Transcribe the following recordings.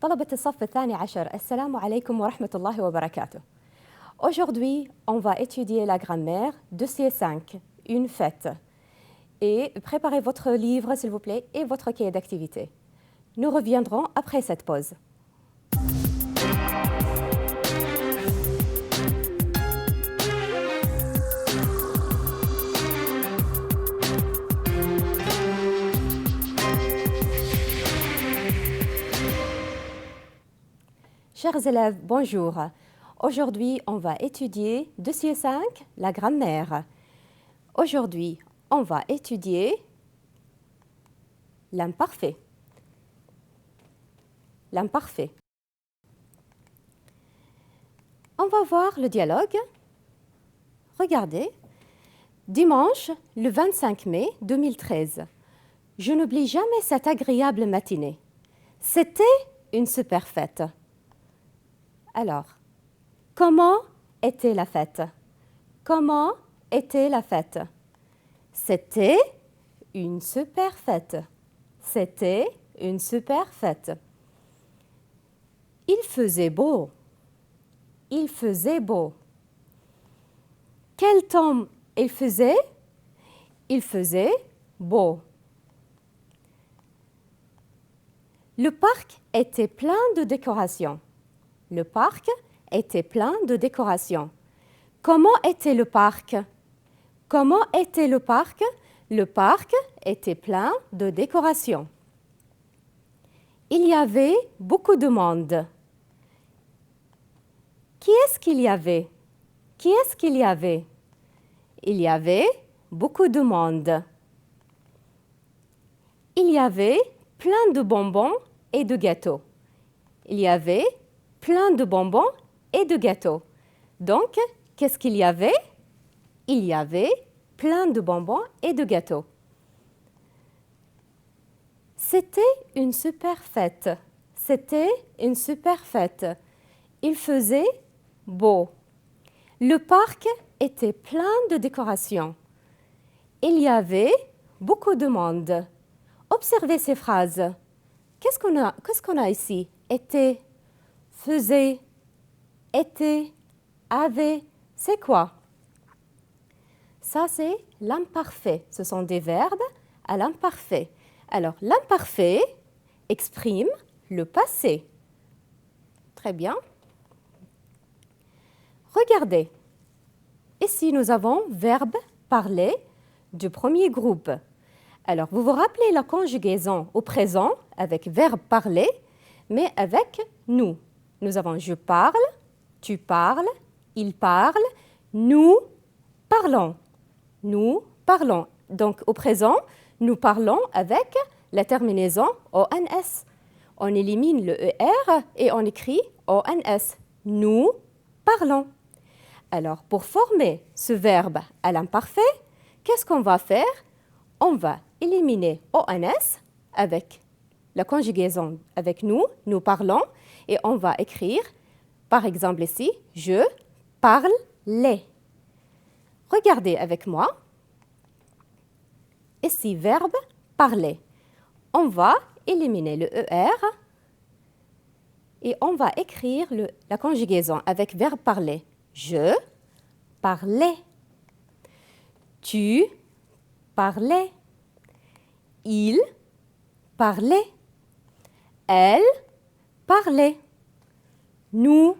طلبة الصف الثاني عشر، السلام عليكم ورحمة الله وبركاته. Aujourd'hui, on va étudier la grammaire, dossier 5, une fête. Et préparez votre livre, s'il vous plaît, et votre cahier d'activité. Nous reviendrons après cette pause. Chers élèves, bonjour. Aujourd'hui, on va étudier dossier 5, la grammaire. Aujourd'hui, on va étudier l'imparfait. L'imparfait. On va voir le dialogue. Regardez. Dimanche, le 25 mai 2013. Je n'oublie jamais cette agréable matinée. C'était une super fête. Alors, comment était la fête? Comment était la fête? C'était une super fête. C'était une super fête. Il faisait beau. Il faisait beau. Quel temps il faisait? Il faisait beau. Le parc était plein de décorations. Le parc était plein de décorations. Comment était le parc? Comment était le parc? Le parc était plein de décorations. Il y avait beaucoup de monde. Qui est-ce qu'il y avait? Qui est-ce qu'il y avait? Il y avait beaucoup de monde. Il y avait plein de bonbons et de gâteaux. Il y avait plein de bonbons et de gâteaux. Donc, qu'est-ce qu'il y avait? Il y avait plein de bonbons et de gâteaux. C'était une super fête. C'était une super fête. Il faisait beau. Le parc était plein de décorations. Il y avait beaucoup de monde. Observez ces phrases. Qu'est-ce qu'on a ici? Était, faisait, était, avait, c'est quoi? Ça, c'est l'imparfait. Ce sont des verbes à l'imparfait. Alors, l'imparfait exprime le passé. Très bien. Regardez. Ici, nous avons verbe parler du premier groupe. Alors, vous vous rappelez la conjugaison au présent avec verbe parler, mais avec nous. Nous avons je parle, tu parles, il parle, nous parlons. Nous parlons. Donc, au présent, nous parlons avec la terminaison ONS. On élimine le ER et on écrit ONS. Nous parlons. Alors, pour former ce verbe à l'imparfait, qu'est-ce qu'on va faire? On va éliminer ONS avec la conjugaison avec nous parlons, et on va écrire, par exemple ici, je parlais. Regardez avec moi. Ici, verbe parler. On va éliminer le ER et on va écrire la conjugaison avec verbe parler. Je parlais. Tu parlais. Il parlait. Elle parlait. Nous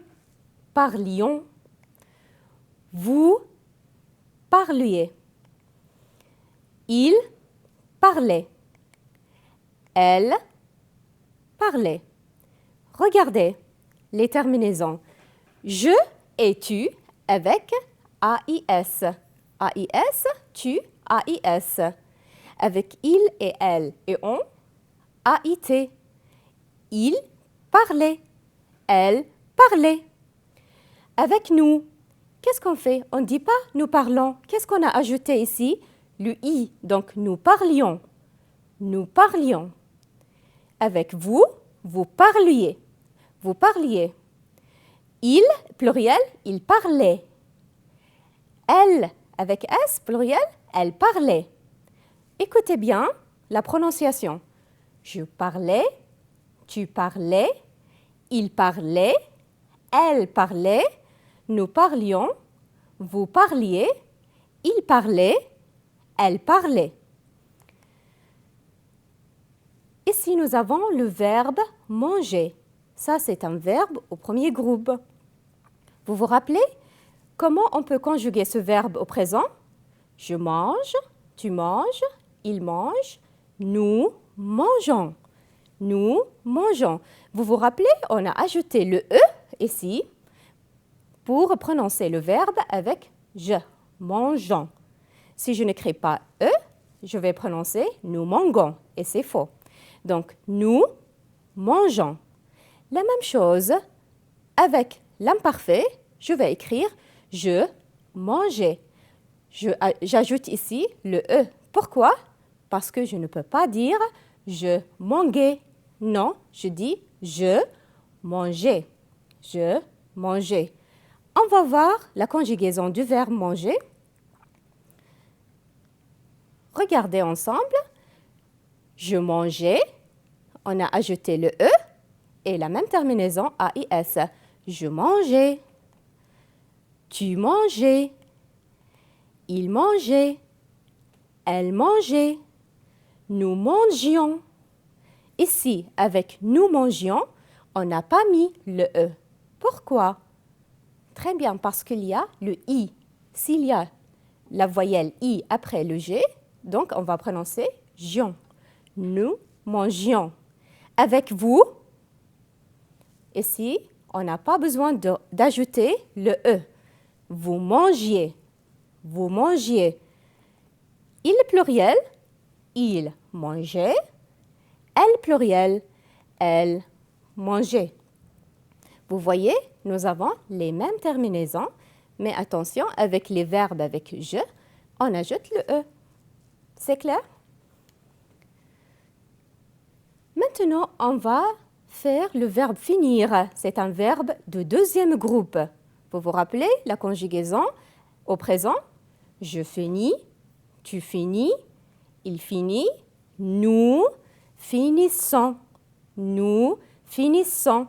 parlions. Vous parliez. Il parlait. Elle parlait. Regardez les terminaisons. Je et tu avec AIS. AIS, tu, AIS. Avec il et elle et on, AIT. Il parlait. Elle parlait. Avec nous, qu'est-ce qu'on fait? On ne dit pas nous parlons. Qu'est-ce qu'on a ajouté ici? Le i. Donc, nous parlions. Nous parlions. Avec vous, vous parliez. Vous parliez. Il, pluriel, il parlait. Elle, avec S, pluriel, elle parlait. Écoutez bien la prononciation. Je parlais, tu parlais, Il parlait, elle parlait, nous parlions, vous parliez, il parlait, elle parlait. Ici, nous avons le verbe manger. Ça, c'est un verbe au premier groupe. Vous vous rappelez comment on peut conjuguer ce verbe au présent? Je mange, tu manges, il mange, nous mangeons. Nous mangeons. Vous vous rappelez, on a ajouté le « e » ici pour prononcer le verbe avec « je », mangeons. Si je n'écris pas « e », je vais prononcer « nous mangeons » et c'est faux. Donc, nous mangeons. La même chose avec l'imparfait, je vais écrire « je mangeais ». J'ajoute ici le « e ». Pourquoi? Parce que je ne peux pas dire « je mangeais ». Non, je dis « je mangeais ». Je mangeais. On va voir la conjugaison du verbe manger. Regardez ensemble. Je mangeais. On a ajouté le « e » et la même terminaison AIS. Je mangeais. Tu mangeais. Il mangeait. Elle mangeait. Nous mangions. Ici, avec nous mangions, on n'a pas mis le « e ». Pourquoi? Très bien, parce qu'il y a le « i ». S'il y a la voyelle « i » après le « g », donc on va prononcer « gions ». Nous mangions. Avec vous, ici, on n'a pas besoin d'ajouter le « e ». Vous mangiez. Vous mangiez. Il pluriel, il mangeait. Elle pluriel, elle mangeait. Vous voyez, nous avons les mêmes terminaisons, mais attention, avec les verbes avec « je », on ajoute le « e ». C'est clair? Maintenant, on va faire le verbe finir. C'est un verbe de deuxième groupe. Vous vous rappelez la conjugaison au présent? Je finis, tu finis, il finit, nous finissons. Nous finissons.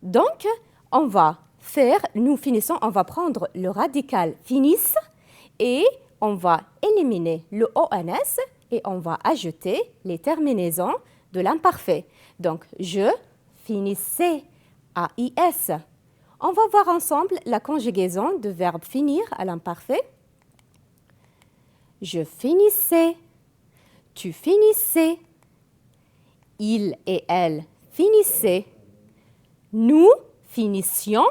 Donc, on va faire, nous finissons, on va prendre le radical finissent et on va éliminer le ONS et on va ajouter les terminaisons de l'imparfait. Donc, je finissais, AIS. On va voir ensemble la conjugaison de verbe finir à l'imparfait. Je finissais, tu finissais, il et elle finissaient, nous finissions,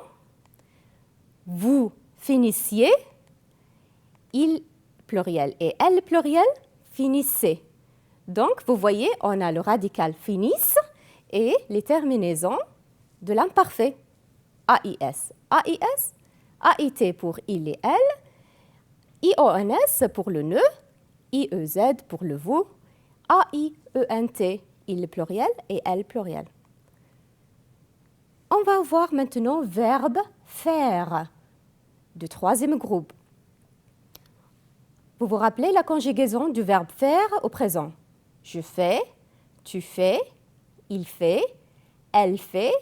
vous finissiez, il pluriel et elle pluriel finissaient. Donc, vous voyez, on a le radical finissent et les terminaisons de l'imparfait. AIS, AIS, AIT pour il et elle, IONS pour le ne, IEZ pour le vous, AIENT, il pluriel et elle pluriel. On va voir maintenant verbe faire du troisième groupe. Vous vous rappelez la conjugaison du verbe faire au présent? Je fais, tu fais, il fait, elle fait,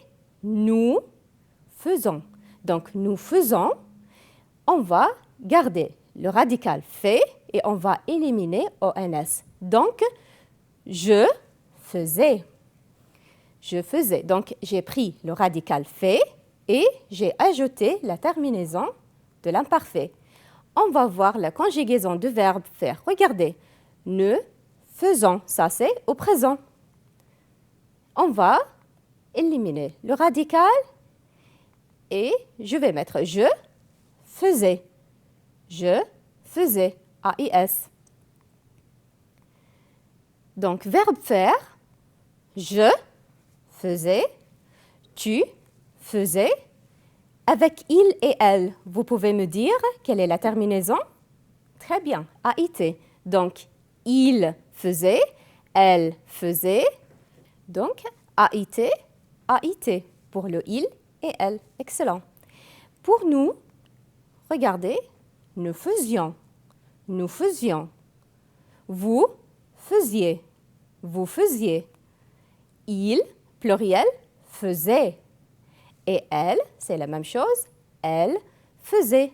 nous faisons. Donc, nous faisons, on va garder le radical fait et on va éliminer ONS. Donc, je faisais. Je faisais. Donc, j'ai pris le radical fait et j'ai ajouté la terminaison de l'imparfait. On va voir la conjugaison du verbe faire. Regardez, ne faisons, ça c'est au présent. On va éliminer le radical et je vais mettre je faisais. Je faisais, AIS. Donc, verbe faire, je faisais, tu faisais. Avec il et elle, vous pouvez me dire quelle est la terminaison? Très bien, AIT. Donc, il faisait, elle faisait. Donc, AIT, AIT pour le il et elle. Excellent. Pour nous, regardez, nous faisions, nous faisions. Vous faisiez, vous faisiez. Il, pluriel, faisait. Et elle, c'est la même chose, elle faisait.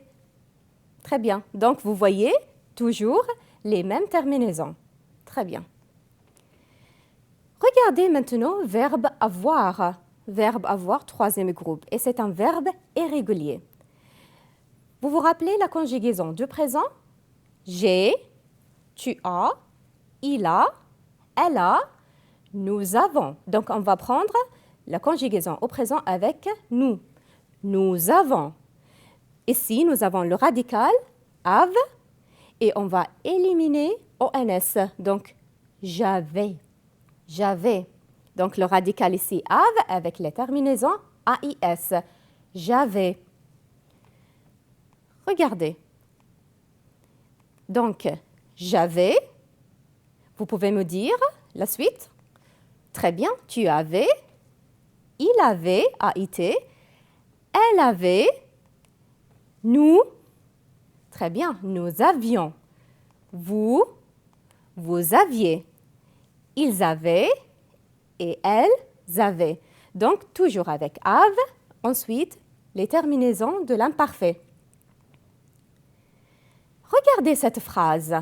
Très bien. Donc, vous voyez toujours les mêmes terminaisons. Très bien. Regardez maintenant verbe avoir. Verbe avoir, troisième groupe. Et c'est un verbe irrégulier. Vous vous rappelez la conjugaison du présent? J'ai, tu as, il a, elle a, nous avons. Donc, on va prendre la conjugaison au présent avec nous. Nous avons. Ici, nous avons le radical have et on va éliminer ONS. Donc, j'avais. J'avais. Donc, le radical ici have avec les terminaisons AIS. J'avais. Regardez. Donc, j'avais. Vous pouvez me dire la suite? Très bien. Tu avais. Il avait, AIT. Elle avait. Nous. Très bien. Nous avions. Vous aviez. Ils avaient et elles avaient. Donc, toujours avec have. Ensuite, les terminaisons de l'imparfait. Regardez cette phrase.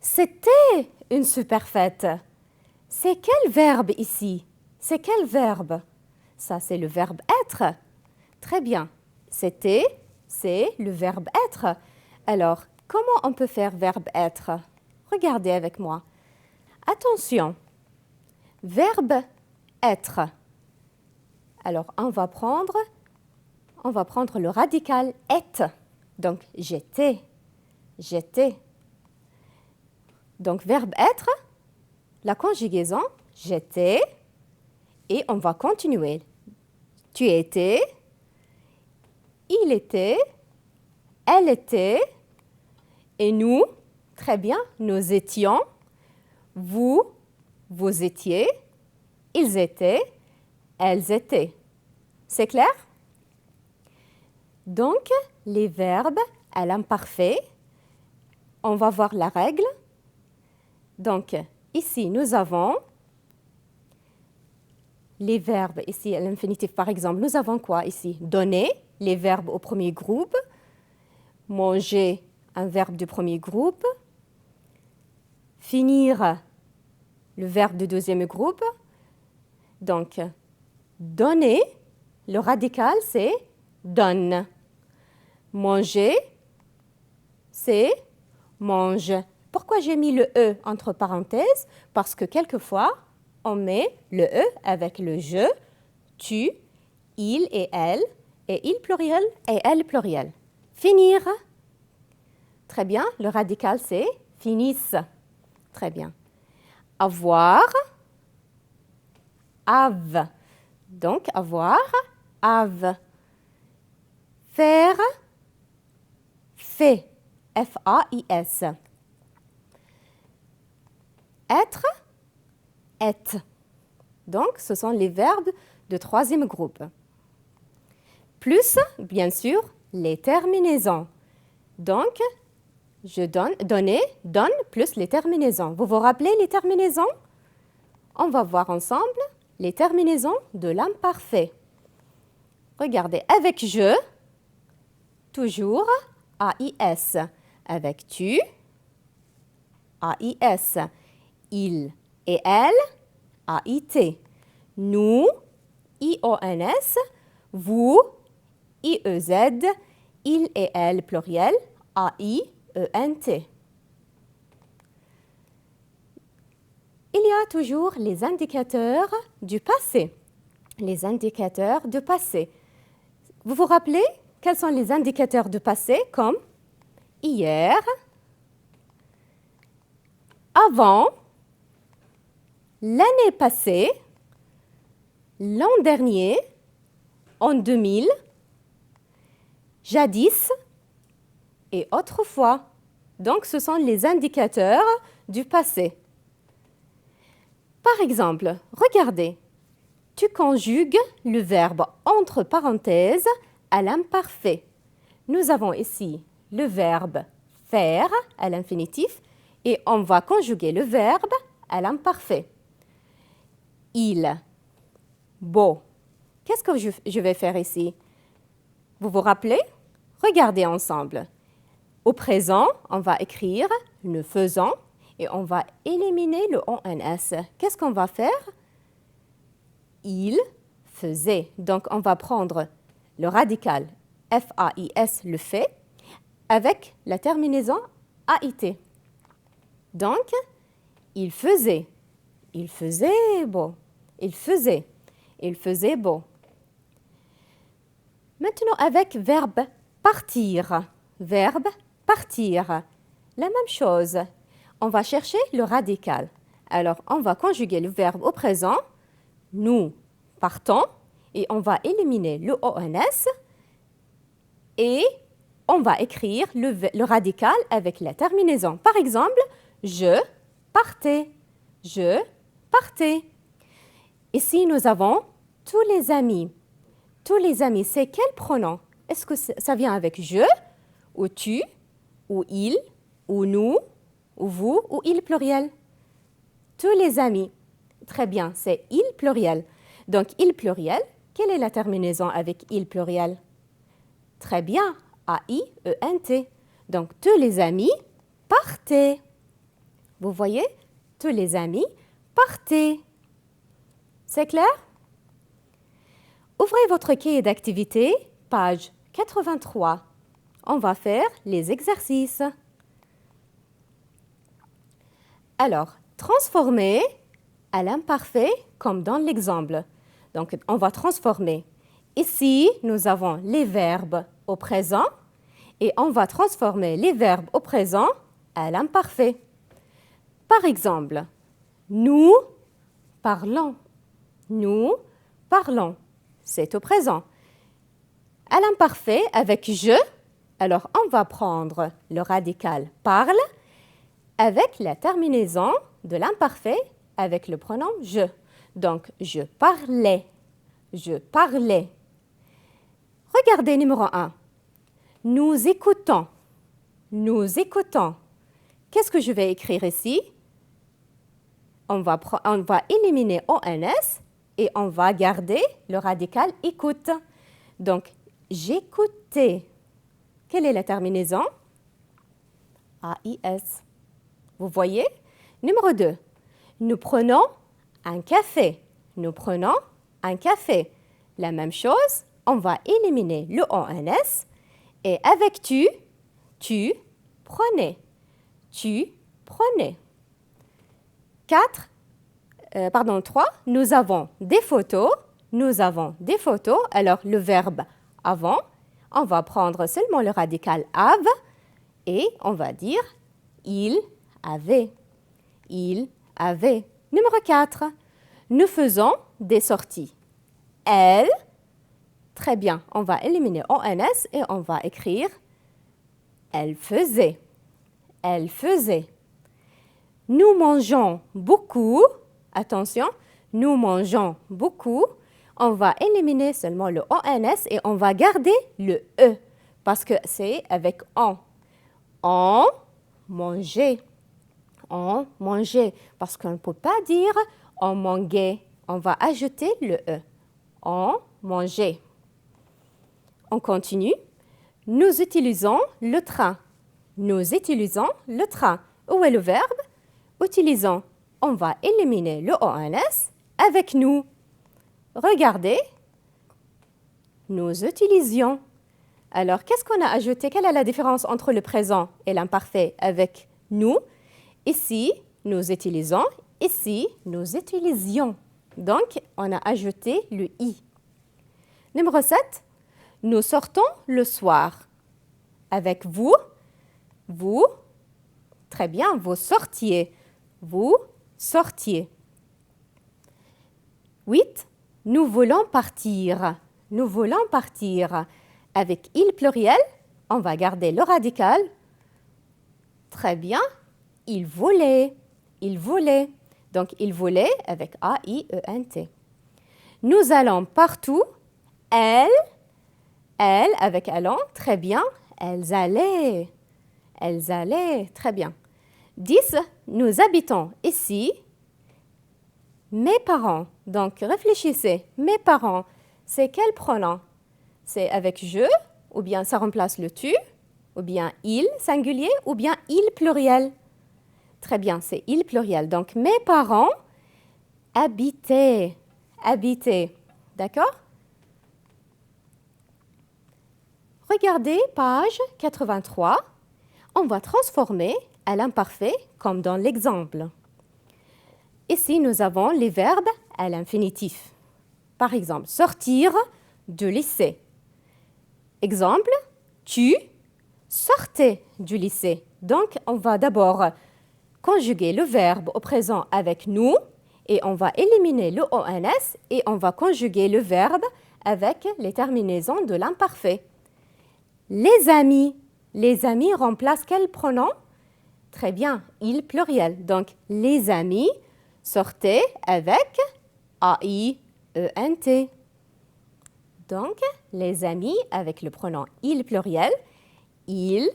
C'était une superfète. C'est quel verbe ici? C'est quel verbe? Ça, c'est le verbe être. Très bien. C'était, c'est le verbe être. Alors, comment on peut faire verbe être? Regardez avec moi. Attention. Verbe être. Alors, on va prendre le radical être. Donc, j'étais. J'étais. Donc, verbe être, la conjugaison, j'étais, et on va continuer. Tu étais, il était, elle était, et nous, très bien, nous étions, vous étiez, ils étaient, elles étaient. C'est clair? Donc, les verbes à l'imparfait, on va voir la règle. Donc, ici, nous avons les verbes, ici, à l'infinitif, par exemple, nous avons quoi ici? Donner, les verbes au premier groupe. Manger, un verbe du premier groupe. Finir, le verbe du deuxième groupe. Donc, donner, le radical, c'est donne. Manger, c'est mange. Pourquoi j'ai mis le E entre parenthèses? Parce que quelquefois, on met le E avec le je, tu, il et il pluriel et elle pluriel. Finir. Très bien, le radical c'est finissent. Très bien. Avoir, have. Donc, avoir, have. Faire, fait. F-A-I-S. Être, est. Donc, ce sont les verbes de troisième groupe. Plus, bien sûr, les terminaisons. Donc, je donne, donner, donne, plus les terminaisons. Vous vous rappelez les terminaisons? On va voir ensemble les terminaisons de l'imparfait. Regardez, avec je, toujours AIS. Avec tu, AIS. Il et elle, AIT. Nous, IONS. Vous, IEZ. Il et elle, pluriel, AIENT. Il y a toujours les indicateurs du passé. Les indicateurs de passé. Vous vous rappelez quels sont les indicateurs de passé comme hier, avant, l'année passée, l'an dernier, en 2000, jadis et autrefois. Donc, ce sont les indicateurs du passé. Par exemple, regardez, tu conjugues le verbe entre parenthèses à l'imparfait. Nous avons ici le verbe faire à l'infinitif et on va conjuguer le verbe à l'imparfait. Il, beau, qu'est-ce que je vais faire ici? Vous vous rappelez? Regardez ensemble. Au présent, on va écrire « nous faisons » et on va éliminer le ONS. Qu'est-ce qu'on va faire? Il faisait. Donc, on va prendre le radical FAIS, le fait, avec la terminaison AIT. Donc, il faisait. Il faisait beau. Il faisait. Il faisait beau. Maintenant, avec verbe partir. Verbe partir. La même chose. On va chercher le radical. Alors, on va conjuguer le verbe au présent. Nous partons et on va éliminer le ONS et on va écrire le radical avec la terminaison. Par exemple, je partais. Je partais. Ici, nous avons tous les amis. Tous les amis, c'est quel pronom? Est-ce que ça vient avec je, ou tu, ou il, ou nous, ou vous, ou il pluriel? Tous les amis. Très bien, c'est il pluriel. Donc, il pluriel, quelle est la terminaison avec il pluriel? Très bien, A-I-E-N-T. Donc, tous les amis partaient. Vous voyez? Tous les amis partaient. C'est clair? Ouvrez votre cahier d'activité, page 83. On va faire les exercices. Alors, transformer à l'imparfait comme dans l'exemple. Donc, on va transformer. Ici, nous avons les verbes au présent et on va transformer les verbes au présent à l'imparfait. Par exemple, nous parlons. Nous parlons. C'est au présent. À l'imparfait, avec je, alors on va prendre le radical parle avec la terminaison de l'imparfait avec le pronom je. Donc, je parlais. Je parlais. Regardez numéro 1. Nous écoutons. Nous écoutons. Qu'est-ce que je vais écrire ici? On va éliminer ONS et on va garder le radical écoute. Donc, j'écoutais. Quelle est la terminaison? AIS. Vous voyez? Numéro 2. Nous prenons un café. Nous prenons un café. La même chose, on va éliminer le ONS et avec tu prenais. Tu prenais. 3, nous avons des photos. Nous avons des photos. Alors, le verbe avant, on va prendre seulement le radical have et on va dire il avait. Il avait. Numéro 4, nous faisons des sorties. Elle, très bien, on va éliminer ONS et on va écrire elle faisait. Elle faisait. Nous mangeons beaucoup. Attention, nous mangeons beaucoup. On va éliminer seulement le ONS et on va garder le E parce que c'est avec on. On mangeait. On mangeait. Parce qu'on ne peut pas dire on mangeait. On va ajouter le E. On mangeait. On continue. Nous utilisons le train. Nous utilisons le train. Où est le verbe? Utilisons. On va éliminer le ONS avec nous. Regardez. Nous utilisions. Alors, qu'est-ce qu'on a ajouté? Quelle est la différence entre le présent et l'imparfait avec nous? Ici, nous utilisons. Ici, nous utilisions. Donc, on a ajouté le i. Numéro 7. Nous sortons le soir. Avec vous, très bien, vous sortiez. Vous sortiez. 8. Nous voulons partir. Nous voulons partir. Avec il pluriel, on va garder le radical. Très bien. Il voulait. Il voulait. Donc, il voulait avec A-I-E-N-T. Nous allons partout. Elle avec allons. Très bien. Elles allaient. Elles allaient. Très bien. 10. Nous habitons ici. Mes parents. Donc, réfléchissez. Mes parents. c'est quel pronom? C'est avec je, ou bien ça remplace le tu, ou bien il singulier, ou bien il pluriel. Très bien, c'est il pluriel. Donc, mes parents habitaient. Habitaient. D'accord? Regardez page 83. On va transformer à l'imparfait comme dans l'exemple. Ici, nous avons les verbes à l'infinitif. Par exemple, sortir du lycée. Exemple, tu sortais du lycée. Donc, on va d'abord conjuguer le verbe au présent avec nous et on va éliminer le ONS et on va conjuguer le verbe avec les terminaisons de l'imparfait. Les amis remplacent quel pronom? Très bien, il pluriel. Donc, les amis sortaient avec A-I-E-N-T. Donc, les amis avec le pronom il pluriel, ils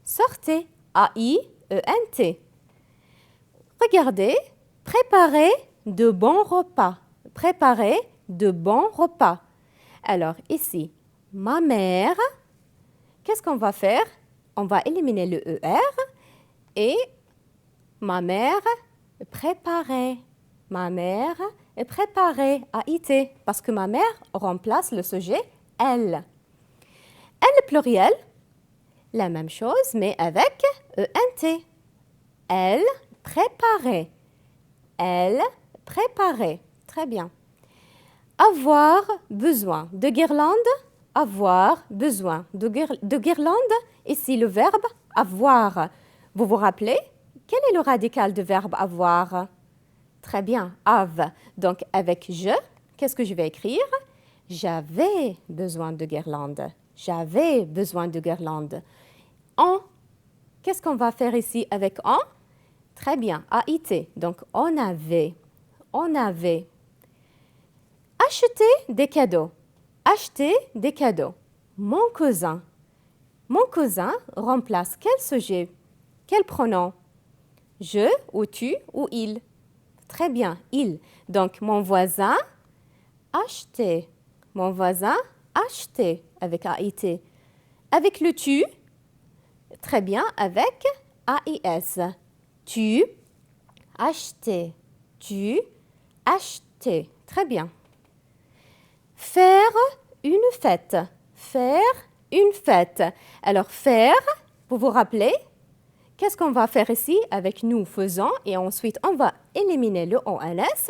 sortaient A-I-E-N-T. Regardez, préparer de bons repas. Préparer de bons repas. Alors, ici, ma mère, qu'est-ce qu'on va faire? On va éliminer le ER et ma mère préparait. Ma mère préparait AIT parce que ma mère remplace le sujet elle. Elle pluriel, la même chose mais avec ENT. Elle préparait. Elle préparait. Très bien. Avoir besoin de guirlande. Avoir besoin de guirlande. Ici, le verbe avoir. Vous vous rappelez? Quel est le radical du verbe avoir? Très bien, have. Donc, avec je, qu'est-ce que je vais écrire? J'avais besoin de guirlande. J'avais besoin de guirlande. En, qu'est-ce qu'on va faire ici avec en? Très bien, AIT. Donc, on avait. On avait. Acheter des cadeaux. Acheter des cadeaux. Mon cousin. Mon cousin remplace quel sujet? Quel pronom? Je ou tu ou il? Très bien, il. Donc, mon voisin achetait. Mon voisin achetait avec AIT. Avec le tu, très bien, avec AIS. Tu achetais. Tu achetais. Très bien. Faire une fête. Faire une fête. Alors, faire, vous vous rappelez? Qu'est-ce qu'on va faire ici avec nous faisons et ensuite on va éliminer le ONS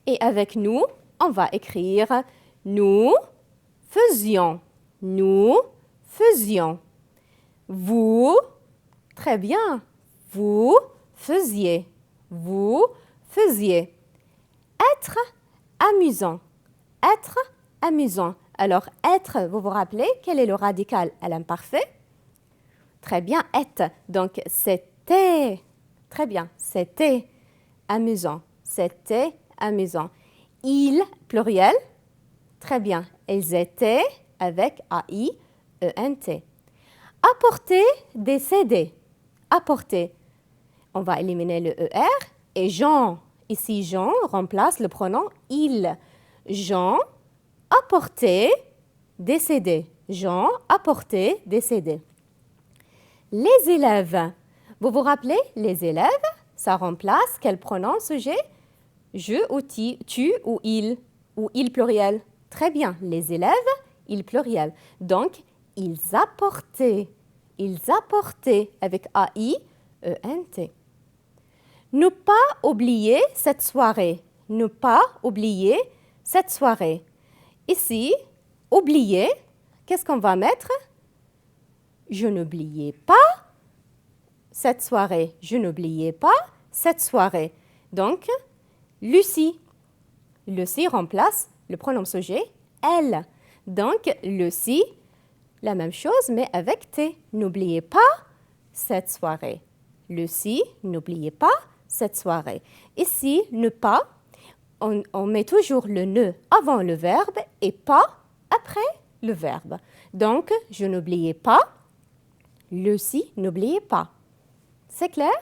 et avec nous, on va écrire nous faisions. Nous faisions. Vous, très bien, vous faisiez. Vous faisiez. Être amusant. Être amusant. Alors, être, vous vous rappelez, quel est le radical à l'imparfait? Très bien, être. Donc, c'était. Très bien, c'était amusant. C'était amusant. Ils, pluriel. Très bien, ils étaient avec A-I-E-N-T. Apporter des CD. Apporter. On va éliminer le ER. Et Jean, ici Jean remplace le pronom il. Jean apportait des CD. Jean apportait des CD. Les élèves. Vous vous rappelez, les élèves, ça remplace quel pronom sujet? Je ou tu ou il pluriel. Très bien, les élèves, il pluriel. Donc, ils apportaient avec A-I-E-N-T. Ne pas oublier cette soirée. Ne pas oublier cette soirée. Ici, oublier, qu'est-ce qu'on va mettre? Je n'oubliais pas cette soirée. Je n'oubliais pas cette soirée. Donc, Lucie. Lucie remplace le pronom sujet elle. Donc, Lucie, la même chose, mais avec T. N'oubliez pas cette soirée. Lucie, n'oubliez pas cette soirée. Ici, ne pas, on met toujours le ne avant le verbe et pas après le verbe. Donc, je n'oubliais pas. Lucie, n'oubliez pas. C'est clair?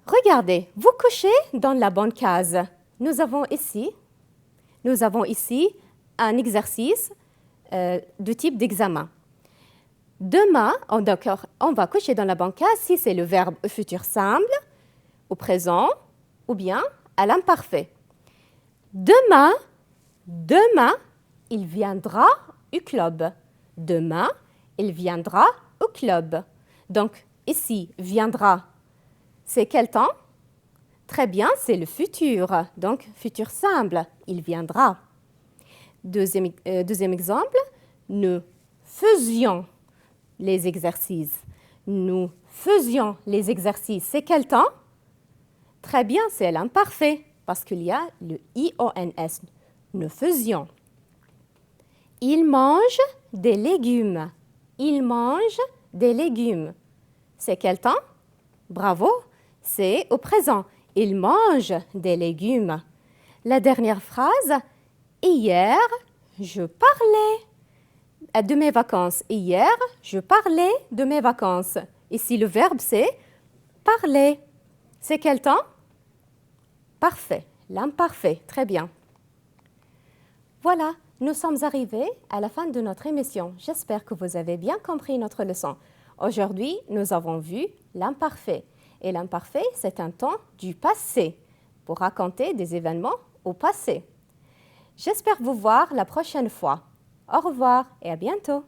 Regardez, vous cochez dans la bonne case. Nous avons ici nous avons ici un exercice de type d'examen. Demain, on va cocher dans la banquette si c'est le verbe au futur simple, au présent ou bien à l'imparfait. Demain, il viendra au club. Demain, il viendra au club. Donc, ici, viendra, c'est quel temps? Très bien, c'est le futur. Donc, futur simple, il viendra. Deuxième exemple, nous faisions les exercices. Nous faisions les exercices. C'est quel temps? Très bien, c'est l'imparfait parce qu'il y a le IONS. Nous faisions. Il mange des légumes. Il mange des légumes. C'est quel temps? Bravo, c'est au présent. Il mange des légumes. La dernière phrase, hier, je parlais de mes vacances. Hier, je parlais de mes vacances. Ici, le verbe, c'est parler. C'est quel temps? Parfait, l'imparfait. Très bien. Voilà, nous sommes arrivés à la fin de notre émission. J'espère que vous avez bien compris notre leçon. Aujourd'hui, nous avons vu l'imparfait. Et l'imparfait, c'est un temps du passé pour raconter des événements au passé. J'espère vous voir la prochaine fois. Au revoir et à bientôt.